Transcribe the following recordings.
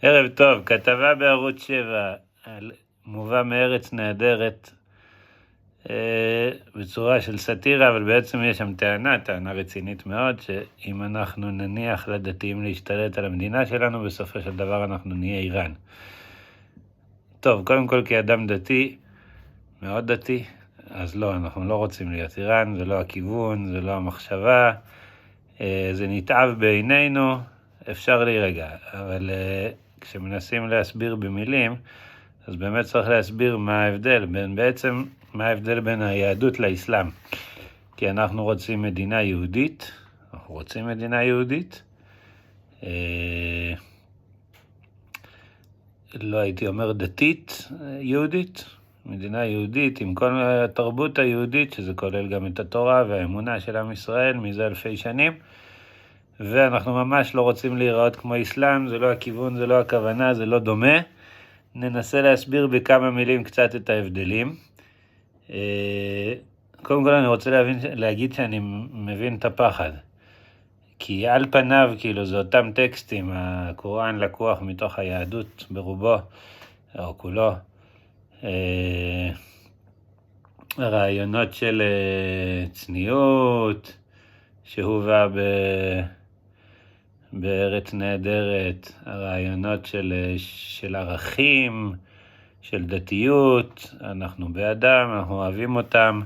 ערב טוב, כתבה בערוץ 7 על מובא מארץ נהדרת בצורה של סאטירה, אבל בעצם יש שם טענה רצינית מאוד, שאם אנחנו נניח לדתיים להשתלט על המדינה שלנו, בסופו של דבר אנחנו נהיה איראן. טוב, קודם כל כאדם דתי, מאוד דתי, אז לא, אנחנו לא רוצים להיות איראן, זה לא הכיוון, זה לא המחשבה, זה נתעב בעינינו, אפשר להירגע, אבל כשמנסים להסביר במילים, אז באמת צריך להסביר מה ההבדל בין היהדות לאסלאם. כי אנחנו רוצים מדינה יהודית, לא הייתי אומר דתית, יהודית, מדינה יהודית עם כל התרבות היהודית, שזה כולל גם את התורה והאמונה של עם ישראל מזה אלפי שנים, ואנחנו ממש לא רוצים להיראות כמו אסלאם, זה לא הכיוון, זה לא הכוונה, זה לא דומה. ננסה להסביר בכמה מילים קצת את ההבדלים. קודם כל אני רוצה להגיד שאני מבין את הפחד. כי על פניו, כאילו, זה אותם טקסטים, הקוראן לקוח מתוך היהדות ברובו, או כולו. הרעיונות של צניעות, שהובא בארץ נהדרת, הרעיונות של ערכים, של דתיות, אנחנו באדם, אנחנו אוהבים אותם,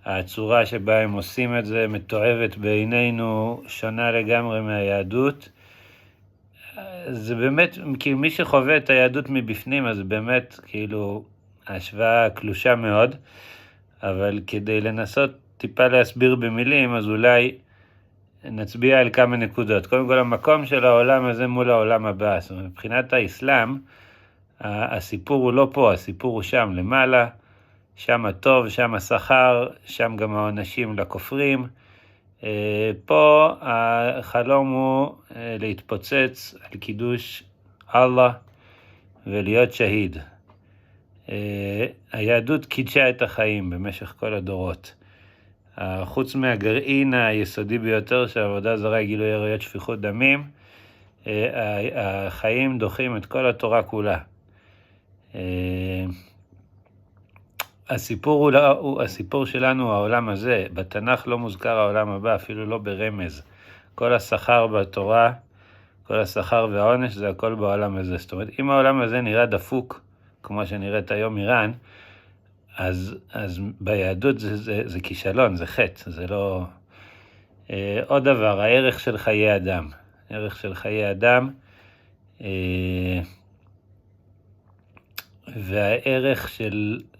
הצורה שבה הם עושים את זה מתועבת בעינינו, שונה לגמרי מהיהדות. זה באמת, כי מי שחווה את היהדות מבפנים, אז באמת כאילו ההשוואה קלושה מאוד, אבל כדי לנסות טיפה להסביר במילים, אז אולי נצביע על כמה נקודות. קודם כל, המקום של העולם הזה מול העולם הבא. זאת אומרת, מבחינת האסלאם, הסיפור הוא לא פה, הסיפור הוא שם למעלה, שם הטוב, שם השכר, שם גם העונשים לכופרים. פה החלום הוא להתפוצץ על קידוש אללה ולהיות שהיד. היהדות קידשה את החיים במשך כל הדורות. חוץ מהגרעין היסודי ביותר של עבודה זרה, גילוי עריות, שפיכות דמים, החיים דוחים את כל התורה כולה. הסיפור שלנו, העולם הזה, בתנ"ך לא מוזכר העולם הבא, אפילו לא ברמז. כל השכר בתורה, כל השכר והעונש, זה הכל בעולם הזה. זאת אומרת, אם העולם הזה נראה דפוק, כמו שנראית היום איראן, אז ביהדות זה כישלון, זה חטא, זה לא... עוד דבר, הערך של חיי אדם. ערך של חיי אדם, והערך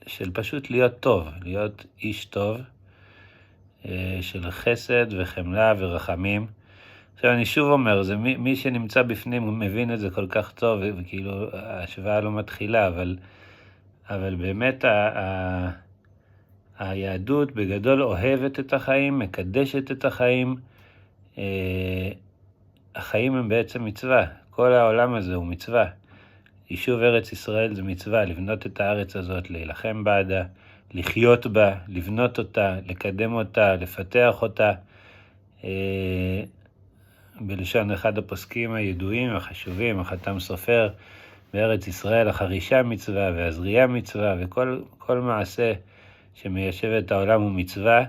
של פשוט להיות טוב, להיות איש טוב, של חסד וחמלה ורחמים. עכשיו אני שוב אומר, זה מי שנמצא בפנים הוא מבין את זה כל כך טוב, וכאילו ההשוואה לא מתחילה, אבל באמת היהדות בגדול אוהבת את החיים, מקדשת את החיים. החיים הם בעצם מצווה, כל העולם הזה הוא מצווה. יישוב ארץ ישראל זה מצווה, לבנות את הארץ הזאת, להילחם בעדה, לחיות בה, לבנות אותה, לקדם אותה, לפתח אותה. בלשון אחד הפוסקים הידועים, החשובים, החתם סופר, בארץ ישראל החרישה מצווה והזריעה מצווה, וכל מעשה שמיישב את העולם הוא מצווה.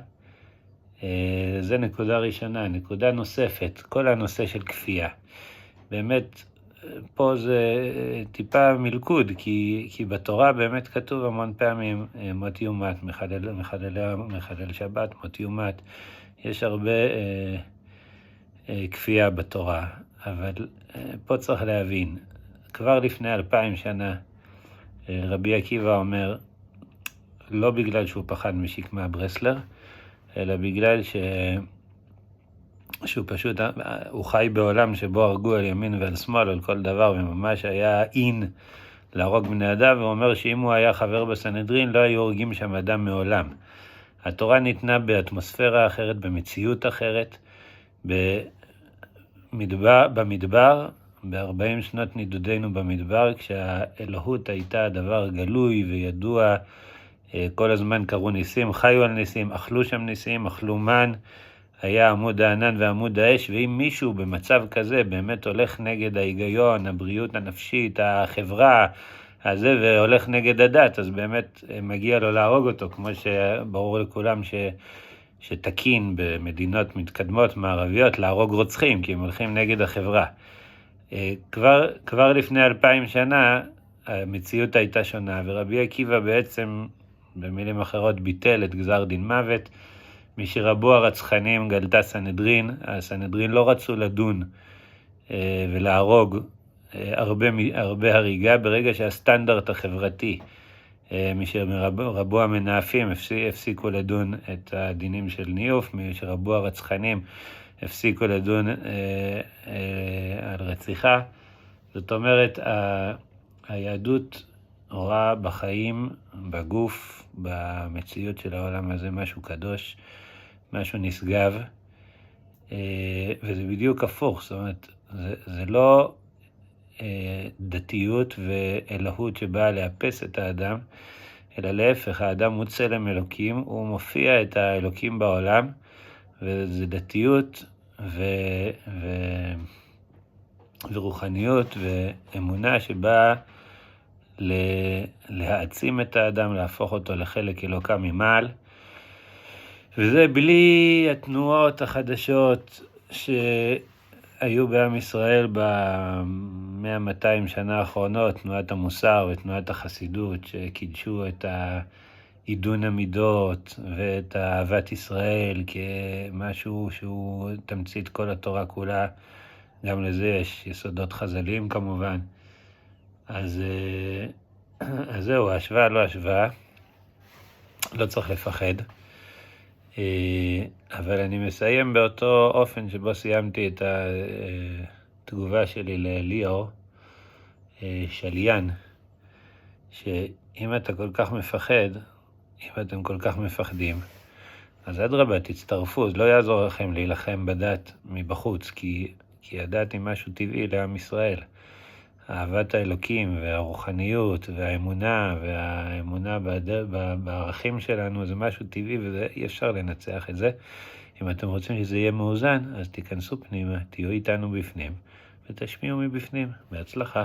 זה נקודה ראשונה. נקודה נוספת, כל הנושא של כפייה. באמת, פה זה טיפה מלכוד, כי בתורה באמת כתוב המון פעמים מות יומת, מחלל שבת, מות יומת. יש הרבה כפייה בתורה, אבל פה צריך להבין, כבר לפני 2000 שנה, רבי עקיבא אומר, לא בגלל שהוא פחד משקמה ברסלר, אלא בגלל שהוא פשוט, הוא חי בעולם שבו הרגו על ימין ועל שמאל, על כל דבר, וממש היה אין להרוג בני אדם, והוא אומר שאם הוא היה חבר בסנהדרין, לא היו הורגים שם אדם מעולם. התורה ניתנה באטמוספירה אחרת, במציאות אחרת, במדבר, ב-40 שנות נידודנו במדבר, כשהאלוהות הייתה דבר גלוי וידוע, כל הזמן קראו ניסים, חיו על ניסים, אכלו שם ניסים, אכלו מן, היה עמוד הענן ועמוד האש, ואם מישהו במצב כזה באמת הולך נגד ההיגיון, הבריאות הנפשית, החברה, הזה, והולך נגד הדת, אז באמת מגיע לו להרוג אותו, כמו שברור לכולם שתקין במדינות מתקדמות מערביות להרוג רוצחים, כי הם הולכים נגד החברה. כבר לפני 2000 שנה המציאות הייתה שונה, ורבי עקיבא בעצם במילים אחרות ביטל את גזר דין מוות. משרבו הרצחנים גלתה סנהדרין, הסנהדרין לא רצו לדון ולהרוג הרבה הריגה, ברגע שהסטנדרט החברתי משרבו המנאפים הפסיקו לדון את הדינים של ניאוף, משרבו הרצחנים הפסיקו לדון על רציחה. זאת אומרת, היהדות רואה בחיים, בגוף, במציאות של העולם הזה משהו קדוש, משהו נשגב, וזה בדיוק הפוך. זאת אומרת, זה לא דתיות ואלוהות שבאה לאפס את האדם, אלא להפך, האדם הוא צלם אלוקים, הוא מופיע את האלוקים בעולם, וזה דתיות ורוחניות ואמונה שבאה להעצים את האדם, להפוך אותו לחלק אלוקה ממעל, וזה בלי התנועות החדשות שהיו בעם ישראל ב100-200 שנה האחרונות, תנועת המוסר ותנועת החסידות, שקידשו את עידון המידות ואת אהבת ישראל כמשהו שהוא תמצית כל התורה כולה. גם לזה יש יסודות חז"ליים כמובן. אז זהו, השוואה לא השוואה, לא צריך לפחד. אבל אני מסיים באותו אופן שבו סיימתי את התגובה שלי לליאור שליין, שאם אתה כל כך מפחד, אם אתם כל כך מפחדים, אז אדרבה, תצטרפו, אז לא יעזור לכם להילחם בדת מבחוץ, כי הדת היא משהו טבעי לעם ישראל. אהבת האלוקים והרוחניות והאמונה בערכים שלנו זה משהו טבעי, ואי אפשר לנצח את זה. אם אתם רוצים שזה יהיה מאוזן, אז תיכנסו פנימה, תהיו איתנו בפנים ותשמיעו מבפנים. בהצלחה.